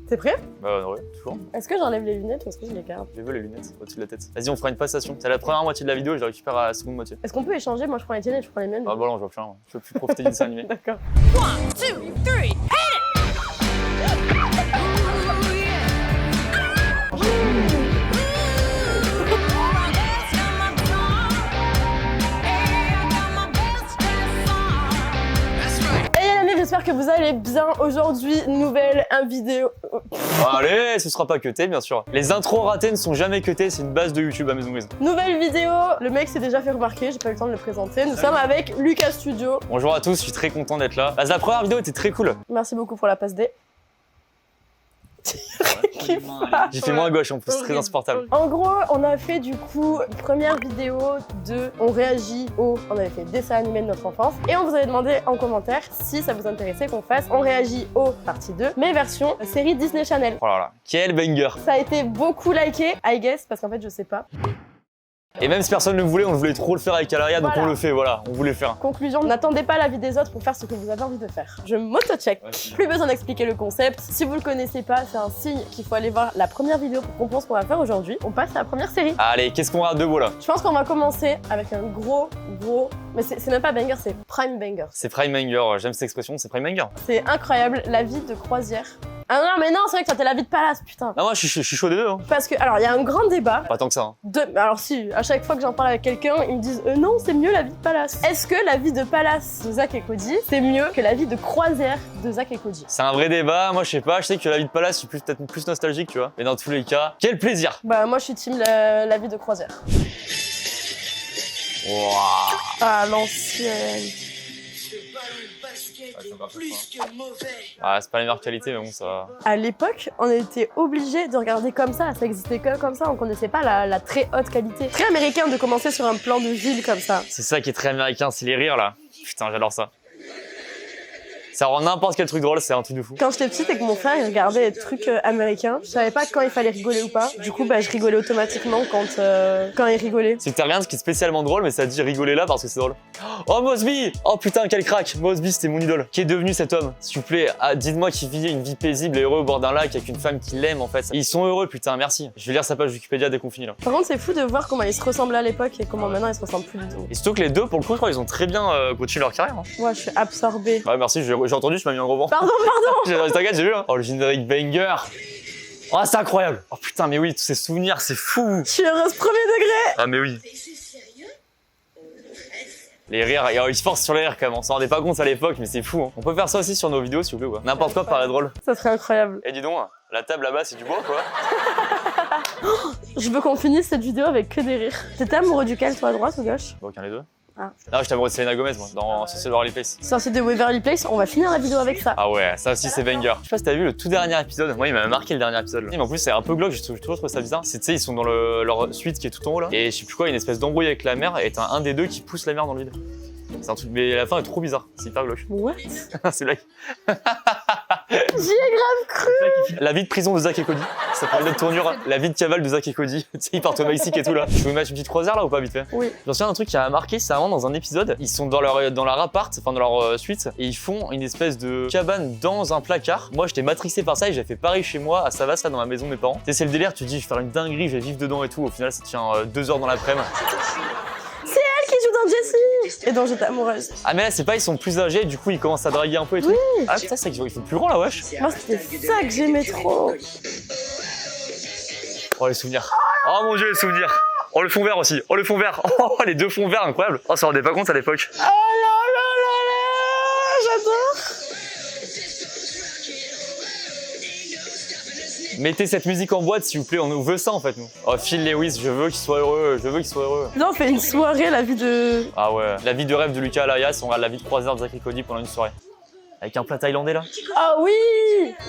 T'es prêt? Bah ouais, toujours. Est-ce que j'enlève les lunettes ou est-ce que je les garde? J'ai vu les lunettes au-dessus de la tête. Vas-y, on fera une passation. C'est la première moitié de la vidéo et je la récupère à la seconde moitié. Est-ce qu'on peut échanger? Moi je prends les tiennes et je prends les miennes. Ah bah non, je vois plus rien. Je peux plus profiter du dessin animé. D'accord. 1, 2, 3, hit J'espère que vous allez bien. Aujourd'hui, nouvelle vidéo. Allez, ce sera pas cuté, bien sûr. Les intros ratées ne sont jamais cutées, c'est une base de YouTube à Maison Grise. Nouvelle vidéo. Le mec s'est déjà fait remarquer, j'ai pas eu le temps de le présenter. Nous sommes avec Lucas Studio. Bonjour à tous, je suis très content d'être là. La première vidéo était très cool. Merci beaucoup pour la passe D. J'ai fait moins à gauche en plus, c'est très insupportable. En gros, on a fait du coup une première vidéo de on réagit au... On avait fait dessin animé de notre enfance et on vous avait demandé en commentaire si ça vous intéressait qu'on fasse on réagit au partie 2, mais version série Disney Channel. Oh là là, quel banger. Ça a été beaucoup liké, I guess, parce qu'en fait je sais pas. Et même si personne ne le voulait, on voulait trop le faire avec Alaria, donc Voilà. on le fait, voilà, on voulait le faire. Conclusion, n'attendez pas l'avis des autres pour faire ce que vous avez envie de faire. Je m'auto-check. Ouais. Plus besoin d'expliquer le concept. Si vous le connaissez pas, c'est un signe qu'il faut aller voir la première vidéo pour comprendre ce qu'on va faire aujourd'hui. On passe à la première série. Allez, qu'est-ce qu'on a de beau là? Je pense qu'on va commencer avec un gros... Mais c'est même pas banger, c'est prime banger. C'est prime banger, j'aime cette expression, c'est prime banger. C'est incroyable, la vie de croisière. Ah non, mais non, c'est vrai que toi t'es la vie de palace, putain. Ah moi je suis chaud des deux. Hein. Parce que, alors, il y a un grand débat. Pas tant que ça. Hein. Alors si, à chaque fois que j'en parle avec quelqu'un, ils me disent non, c'est mieux la vie de palace. Est-ce que la vie de palace de Zach et Cody, c'est mieux que la vie de croisière de Zach et Cody? C'est un vrai débat, moi je sais pas, je sais que la vie de palace je suis peut-être plus nostalgique, tu vois. Mais dans tous les cas, quel plaisir. Bah moi je suis team la vie de croisière. Wouah. Ah, l'ancienne. Ah, c'est pas la meilleure qualité, mais bon, ça va. À l'époque, on était obligés de regarder comme ça existait que comme ça, on connaissait pas la très haute qualité. Très américain de commencer sur un plan de ville comme ça. C'est ça qui est très américain, c'est les rires là. Putain, j'adore ça. Ça rend n'importe quel truc drôle, c'est un truc de fou. Quand j'étais petite et que mon frère il regardait des trucs américains, je savais pas quand il fallait rigoler ou pas. Du coup, bah, je rigolais automatiquement quand il rigolait. C'est que t'as rien de ce qui est spécialement drôle, mais ça dit rigoler là parce que c'est drôle. Oh Mosby! Oh putain, quel crack! Mosby, c'était mon idole. Qui est devenu cet homme? S'il vous plaît, dites-moi qu'il vit une vie paisible et heureux au bord d'un lac avec une femme qui l'aime en fait. Et ils sont heureux, putain, merci. Je vais lire sa page Wikipédia dès qu'on finit là. Par contre, c'est fou de voir comment ils se ressemblaient à l'époque et comment maintenant ils se ressemblent plus du tout. Et surtout que les deux, pour le coup, je crois qu'ils ont très bien continué leur carrière. Hein. Moi, je suis absorbée. Ouais, merci, j'ai entendu, je m'as mis un gros vent. Pardon. T'inquiète, j'ai vu. Hein. Oh, le générique banger. Oh, c'est incroyable. Oh putain, mais oui, tous ces souvenirs, c'est fou. Je suis heureuse premier degré. Ah, mais oui. Les rires, ils se forcent sur les rires quand même, on s'en rendait pas compte à l'époque, mais c'est fou. Hein. On peut faire ça aussi sur nos vidéos s'il vous plaît, quoi. N'importe quoi paraît drôle. Ça serait incroyable. Et dis donc, la table là-bas c'est du bois quoi. Je veux qu'on finisse cette vidéo avec que des rires. T'étais amoureux duquel, toi, à droite ou gauche? Bon, aucun des deux. Ah. Non, j'étais amoureux de Selena Gomez moi, dans Sorcier de Waverly Place. Sorcier de Waverly Place, on va finir la vidéo avec ça. Ah ouais, ça aussi c'est banger. Je sais pas si t'as vu le tout dernier épisode, moi il m'a marqué le dernier épisode. Mais en plus c'est un peu glauque, j'ai toujours trouvé ça bizarre. C'est tu sais, ils sont dans leur suite qui est tout en haut là. Et je sais plus quoi, une espèce d'embrouille avec la mer et t'as un des deux qui pousse la mer dans le vide. C'est un truc, mais la fin est trop bizarre, c'est hyper glauque. What? C'est là. J'y ai grave cru. La vie de prison de Zach et Cody, ça parle de tournure. La vie de cavale de Zach et Cody, tu sais, ils partent au Mexique et tout là. Je peux mettre une petite croisière là ou pas vite fait? Oui. Je me souviens d'un truc qui a marqué, c'est vraiment dans un épisode, ils sont dans leur appart, enfin dans leur suite, et ils font une espèce de cabane dans un placard. Moi j'étais matrixé par ça et j'ai fait pareil chez moi à Savas là dans ma maison de mes parents. Tu sais, c'est le délire, tu te dis je vais faire une dinguerie, je vais vivre dedans et tout. Au final ça tient 2 heures dans l'après-midi. C'est elle qui joue dans Jessie et dont j'étais amoureuse. Ah mais là c'est pas, ils sont plus âgés, du coup ils commencent à draguer un peu et tout. Oui. Ah putain c'est qu'ils sont plus grands là wesh. Moi c'était ça que j'aimais trop. Oh les souvenirs. Oh mon dieu les souvenirs. Oh le fond vert aussi. Oh le fond vert. Oh les deux fonds verts incroyables. Oh ça on rendait pas compte à l'époque. Oh là là là là, j'adore. Mettez cette musique en boîte s'il vous plaît, on veut ça en fait nous. Oh Phil Lewis, je veux qu'il soit heureux, je veux qu'il soit heureux. Là on fait une soirée, la vie de... Ah ouais, la vie de rêve de Lucas Alias, on regarde la vie de croisière de Zach et Cody pendant une soirée. Avec un plat thaïlandais là. Ah oui,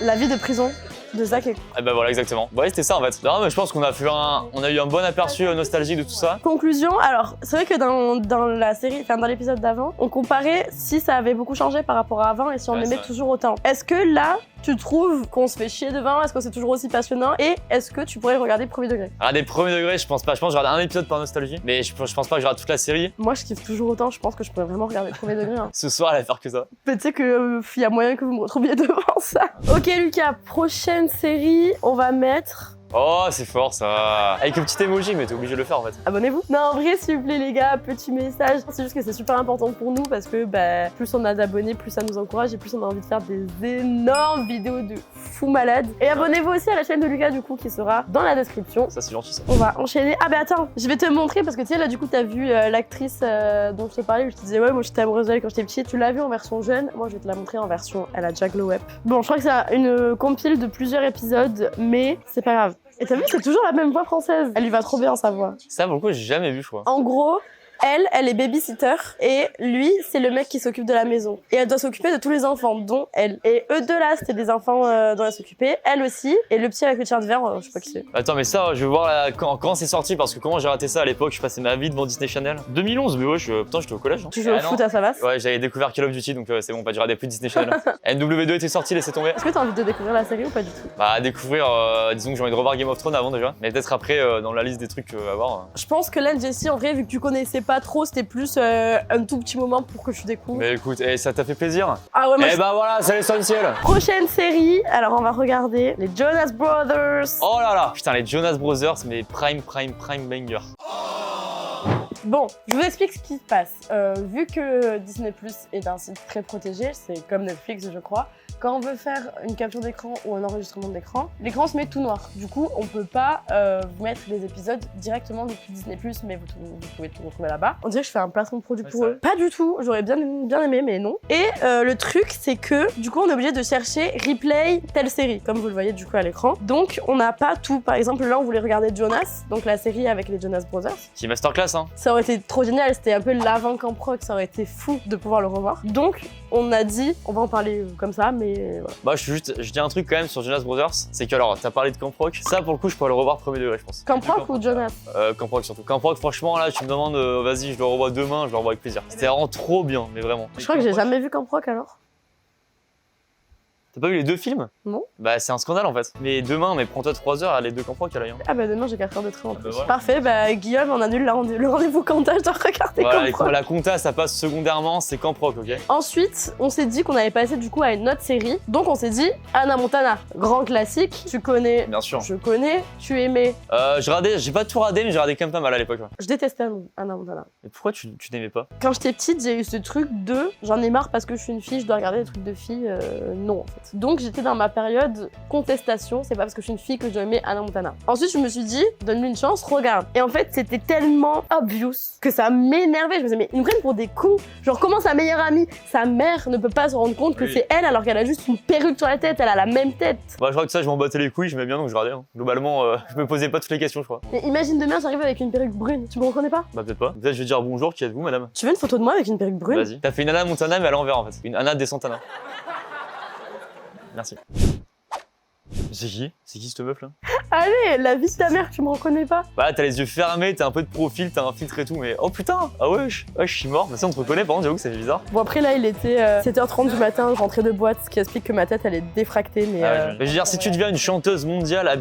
la vie de prison de Zach et... Ah bah voilà exactement. Ouais c'était ça en fait. Non mais je pense qu'on a eu un bon aperçu nostalgique de tout ça. Conclusion, alors c'est vrai que dans la série, enfin dans l'épisode d'avant, on comparait si ça avait beaucoup changé par rapport à avant et si on Ouais, aimait ça. toujours autant. Est-ce que là, tu trouves qu'on se fait chier devant? Est-ce que c'est toujours aussi passionnant? Et est-ce que tu pourrais regarder premier degré? Regarder premier degré, je pense pas. Je pense que je regarde un épisode par nostalgie, mais je pense pas que je regarde toute la série. Moi, je kiffe toujours autant, je pense que je pourrais vraiment regarder premier degré. Hein. Ce soir, elle va faire que ça. Mais tu sais que y a moyen que vous me retrouviez devant ça. Ok Lucas, prochaine série, on va mettre... Oh, c'est fort ça. Avec le petit emoji, mais t'es obligé de le faire en fait. Abonnez-vous. Non, en vrai, s'il vous plaît les gars, petit message. C'est juste que c'est super important pour nous parce que bah, plus on a d'abonnés, plus ça nous encourage et plus on a envie de faire des énormes vidéos de fous malades. Et abonnez-vous aussi à la chaîne de Lucas du coup qui sera dans la description. Ça, c'est gentil ça. On va enchaîner. Ah bah attends, je vais te montrer parce que tu sais là du coup t'as vu l'actrice dont je te parlais où je te disais ouais moi j'étais amoureuse d'elle quand j'étais petite. Tu l'as vue en version jeune. Moi je vais te la montrer en version elle a déjà glow up. Bon je crois que c'est une compile de plusieurs épisodes mais c'est pas grave. Et t'as vu, c'est toujours la même voix française. Elle lui va trop bien sa voix. Ça, pour le coup, j'ai jamais vu, je crois. En gros, elle est babysitter et lui, c'est le mec qui s'occupe de la maison. Et elle doit s'occuper de tous les enfants, dont elle. Et eux deux là, c'était des enfants dont elle s'occupait. Elle aussi. Et le petit avec le t-shirt vert, je sais pas qui c'est. Attends, mais ça, je vais voir quand c'est sorti parce que comment j'ai raté ça à l'époque. Je passais ma vie devant Disney Channel. 2011, mais ouais, putain, j'étais au collège. Hein. Tu joues au foot à Savas? Ouais, j'avais découvert Call of Duty, donc c'est bon, pas de regarder plus Disney Channel. NW2 était sorti, laissez tomber. Est-ce que t'as envie de découvrir la série ou pas du tout? Bah, à découvrir, disons que j'ai envie de revoir Game of Thrones avant déjà. Mais peut-être après, dans la liste des trucs à voir. Je pense que là, Jessie, en vrai, vu que tu connaissais pas trop, c'était plus un tout petit moment pour que tu découvres. Mais écoute, ça t'a fait plaisir? Ah ouais, moi, bah voilà, c'est l'essentiel. Prochaine série, alors on va regarder les Jonas Brothers. Oh là là, putain, les Jonas Brothers, mais prime banger. Bon, je vous explique ce qui se passe. Vu que Disney Plus est un site très protégé, c'est comme Netflix je crois, quand on veut faire une capture d'écran ou un enregistrement d'écran, l'écran se met tout noir. Du coup, on peut pas vous mettre les épisodes directement depuis Disney Plus, mais vous pouvez tout retrouver là-bas. On dirait que je fais un placement de produit pour eux. Pas du tout, j'aurais bien aimé, mais non. Et le truc, c'est que du coup, on est obligé de chercher replay telle série, comme vous le voyez du coup à l'écran. Donc, on n'a pas tout. Par exemple, là, on voulait regarder Jonas, donc la série avec les Jonas Brothers. Qui est masterclass, hein. Ça aurait été trop génial, c'était un peu l'avant Camp Rock, ça aurait été fou de pouvoir le revoir. Donc, on a dit, on va en parler comme ça, mais voilà. Bah, je dis un truc quand même sur Jonas Brothers, c'est que alors, t'as parlé de Camp Rock, ça pour le coup, je pourrais le revoir premier degré, je pense. Camp Rock ou Jonas? Camp Rock surtout. Camp Rock, franchement, là, tu me demandes, vas-y, je le revois demain, je le revois avec plaisir. C'était vraiment trop bien, mais vraiment. Je crois que j'ai jamais vu Camp Rock alors. T'as pas vu les deux films? Non. Bah, c'est un scandale en fait. Mais demain, mais prends-toi 3 heures à les deux Camp Rock à l'œil. Ah bah demain j'ai 4 heures de train en plus. Voilà. Parfait, bah Guillaume on annule le rendez-vous compta, je dois regarder Voilà, Camp Rock. la compta, ça passe secondairement, c'est Camp Rock, ok? Ensuite, on s'est dit qu'on allait passer du coup à une autre série. Donc on s'est dit Hannah Montana, grand classique, tu connais. Bien sûr. Je connais, tu aimais. J'ai pas tout radé, mais j'ai radé quand même pas mal à l'époque. Ouais. Je détestais Hannah Montana. Mais pourquoi tu n'aimais pas? Quand j'étais petite, j'ai eu ce truc de j'en ai marre parce que je suis une fille, je dois regarder des trucs de filles. Non en fait. Donc j'étais dans ma période contestation, c'est pas parce que je suis une fille que je dois aimer Hannah Montana. Ensuite, je me suis dit, donne-lui une chance, regarde. Et en fait, c'était tellement obvious que ça m'énervait. Je me disais, mais ils me prennent pour des cons. Genre, comment sa meilleure amie, sa mère, ne peut pas se rendre compte que c'est elle alors qu'elle a juste une perruque sur la tête, elle a la même tête. Bah, je crois que ça, je m'en battais les couilles, j'aimais bien donc je regardais. Hein. Globalement, je me posais pas toutes les questions, je crois. Mais imagine demain, j'arrive avec une perruque brune, tu me reconnais pas? Bah, peut-être pas. Peut-être je vais dire bonjour, qui êtes-vous, madame? Tu veux une photo de moi avec une perruque brune? Vas-y. T'as fait une Hannah Montana, mais à l'envers en fait. Une Hannah Descentana. Merci. C'est qui? C'est qui cette meuf là? Allez, la vie de ta mère, tu me reconnais pas? Bah t'as les yeux fermés, t'as un peu de profil, t'as un filtre et tout, mais oh putain! Ah ouais, je suis mort. Bah ça on te reconnaît, par contre j'avoue que ça fait bizarre. Bon après là il était 7h30 du matin, je rentrais de boîte, ce qui explique que ma tête elle est défractée mais... Mais je veux dire, si tu deviens une chanteuse mondiale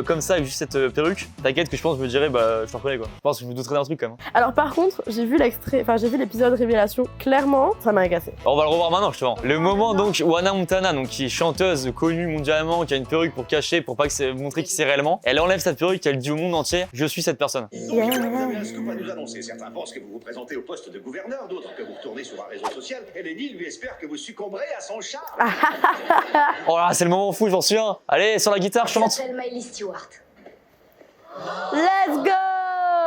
comme ça avec juste cette perruque, t'inquiète que je pense que je me dirais bah je te reconnais quoi. Je pense que je me douterais d'un truc quand même. Alors par contre, j'ai vu l'épisode Révélation, clairement, ça m'a agacé. On va le revoir maintenant justement. Le moment donc où Hannah Montana, donc, qui est chanteuse connue mondialement, qui a une perruque pour cacher, pour pas montrer qui c'est réellement, elle enlève cette perruque, elle dit au monde entier, je suis cette personne. Vous avez un scoop à nous annoncer. Certains pensent que vous vous présentez au poste de gouverneur, d'autres que vous retournez sur un réseau social, et Lenny lui espère que vous succomberez à son charme. Oh là, c'est le moment fou, j'en suis un. Allez, sur la guitare, Je chante. m'appelle Miley Stewart. Let's go!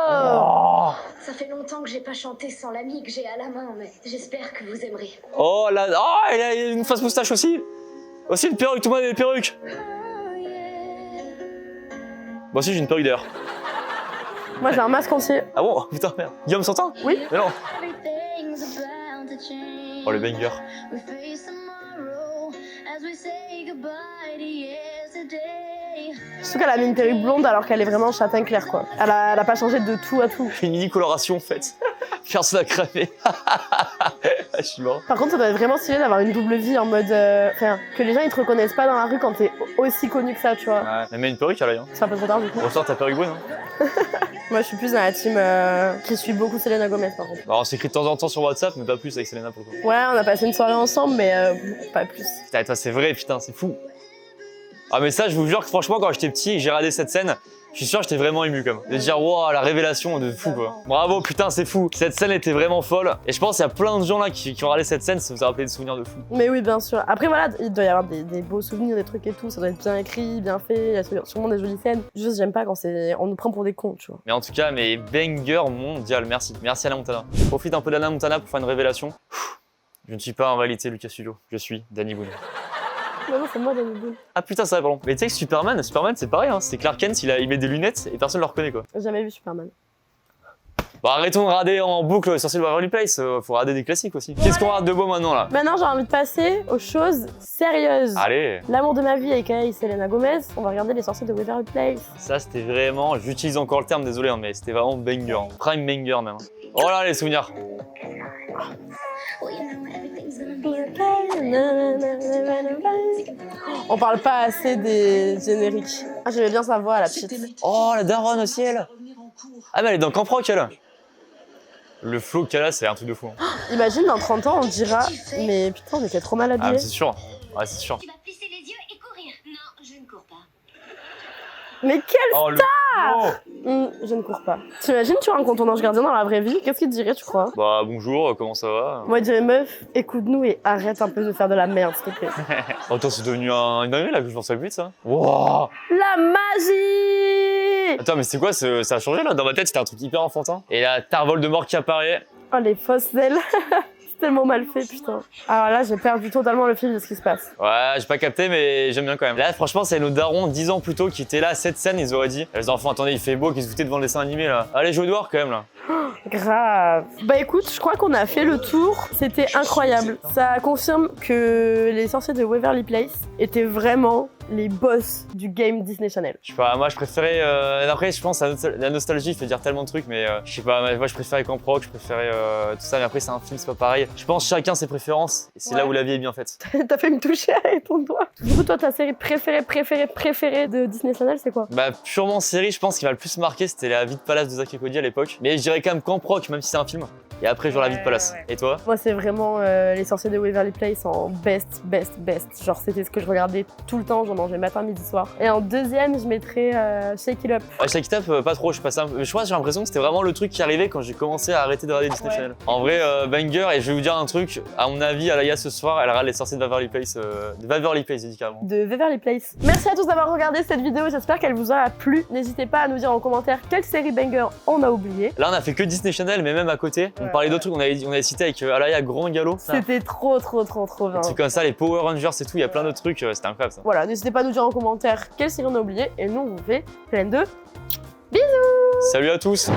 Oh, Ça fait longtemps que j'ai pas chanté sans l'ami que j'ai à la main, mais j'espère que vous aimerez. oh là, oh, elle a une fausse moustache aussi. Aussi une perruque, tout le monde a des perruques. Moi aussi j'ai une perruque d'ailleurs. Moi j'ai un masque entier. Ah bon? Putain merde. Guillaume s'entend? Oui. Mais non. Oh le banger. Surtout qu'elle a mis une perruque blonde alors qu'elle est vraiment châtain clair quoi. Elle a pas changé de tout à tout. Une mini coloration en fait. Personne n'a cramé. Je suis mort. Par contre, ça doit être vraiment stylé d'avoir une double vie en mode. Enfin, que les gens ils te reconnaissent pas dans la rue quand t'es aussi connu que ça, tu vois. Ouais. Mais mets une perruque à l'œil. Hein. C'est un peu trop tard du coup. Ressort ta perruque brune. Hein. Moi, je suis plus dans la team qui suit beaucoup Selena Gomez par contre. Alors, on s'écrit de temps en temps sur WhatsApp, mais pas plus avec Selena pour le coup. Ouais, on a passé une soirée ensemble, mais pas plus. Putain, toi, c'est vrai, putain, c'est fou. Ah, mais ça, je vous jure que franchement, quand j'étais petit et que j'ai regardé cette scène, je suis sûr que j'étais vraiment ému quand même. De dire, waouh, la révélation de fou quoi. Bravo, putain, c'est fou. Cette scène était vraiment folle. Et je pense qu'il y a plein de gens là qui ont regardé cette scène, ça vous a rappelé des souvenirs de fou. Mais oui, bien sûr. Après, voilà, il doit y avoir des beaux souvenirs, des trucs et tout. Ça doit être bien écrit, bien fait. Il y a sûrement des jolies scènes. Juste, j'aime pas quand on nous prend pour des cons, tu vois. Mais en tout cas, mais banger mondial, merci. Merci Anna Montana. Je profite un peu d'Anna Montana pour faire une révélation. Je ne suis pas en réalité Lucas Studio, je suis Danny Boone. Non, c'est moi, Danny Boone. Ah putain, ça va, pardon. Mais tu sais que Superman c'est pareil, hein. C'est Clark Kent, il met des lunettes et personne ne le reconnaît quoi. J'ai jamais vu Superman. Bon, arrêtons de rader en boucle Sorcier de Waverly Place, faut rader des classiques aussi. Qu'est-ce qu'on rate de beau maintenant là? Maintenant, j'ai envie de passer aux choses sérieuses. Allez. L'amour de ma vie avec Selena Gomez. On va regarder Les Sorciers de Waverly Place. Ça c'était vraiment, j'utilise encore le terme, désolé, hein, mais c'était vraiment banger. Hein. Prime banger même. Oh là les souvenirs. On parle pas assez des génériques. Ah, j'aimais bien sa voix, la petite. Oh la daronne au ciel. Ah mais elle est dans Camp Rock elle. Le flow qu'elle a c'est un truc de fou. Hein. Imagine dans 30 ans on dira mais putain on était trop mal Ah habillés. mais c'est sûr. Ouais c'est sûr. Tu vas plisser les yeux et courir. Non, je ne cours pas. Mais quel Oh le flow. Je ne cours pas. T'imagines tu rencontres ton ange gardien dans la vraie vie, qu'est-ce qu'il te dirait tu crois? Bah bonjour, comment ça va? Moi je dirais meuf, écoute-nous et arrête un peu de faire de la merde s'il te plaît. Attends c'est devenu une dinguerie là que je pensais plus ça. Wow. La magie! Attends mais c'est quoi ça a changé là? Dans ma tête c'était un truc hyper enfantin. Et la Tarvol de mort qui apparaît. Oh les fausses ailes. C'est tellement mal fait putain. Alors là j'ai perdu totalement le fil de ce qui se passe. Ouais, j'ai pas capté, mais j'aime bien quand même. Là, franchement, c'est nos darons 10 ans plus tôt qui étaient là à cette scène, ils auraient dit les enfants, attendez, il fait beau, qu'ils se foutaient devant le dessin animé là. Allez, jouer dehors quand même là. Grave. Bah écoute, je crois qu'on a fait le tour. C'était incroyable. Ça confirme que les sorciers de Waverly Place étaient vraiment les boss du game Disney Channel. Je sais pas, moi je préférais. Après, je pense la nostalgie fait dire tellement de trucs, mais je sais pas, moi je préférais Camp Rock, je préférais tout ça, mais après c'est un film, c'est pas pareil. Je pense chacun ses préférences, et c'est là où la vie est bien faite. T'as fait me toucher avec ton doigt. Du coup, toi, ta série préférée de Disney Channel, c'est quoi? Bah, purement série, je pense qui m'a le plus marqué, c'était La vie de Palace de Zack et Cody à l'époque. Mais je dirais quand même Camp Rock, même si c'est un film. Et après, genre La vie de Palace. Et toi? Moi, c'est vraiment les sorciers de Waverly Place en best. Genre, c'était ce que je regardais tout le temps, j'en mangeais matin, midi, soir. Et en deuxième, je mettrais Shake It Up. Shake It Up, pas trop, je passe un peu. Je crois, j'ai l'impression que c'était vraiment le truc qui arrivait quand j'ai commencé à arrêter de regarder Disney Channel. En vrai, banger, et je vais vous dire un truc, à mon avis, Alaya ce soir, elle regarde les sorciers de Waverly Place, j'ai dit carrément. De Waverly Place. Merci à tous d'avoir regardé cette vidéo, j'espère qu'elle vous aura plu. N'hésitez pas à nous dire en commentaire quelle série banger on a oublié. Là, on a fait que Disney Channel, mais même à côté, on parlait d'autres trucs, on avait cité avec Alaya Grand Galop. C'était trop bien. C'est comme ça, les Power Rangers et tout, il y a plein d'autres trucs, c'était incroyable ça. Voilà, n'hésitez pas à nous dire en commentaire quelle série on a oublié et nous on vous fait plein de bisous. Salut à tous.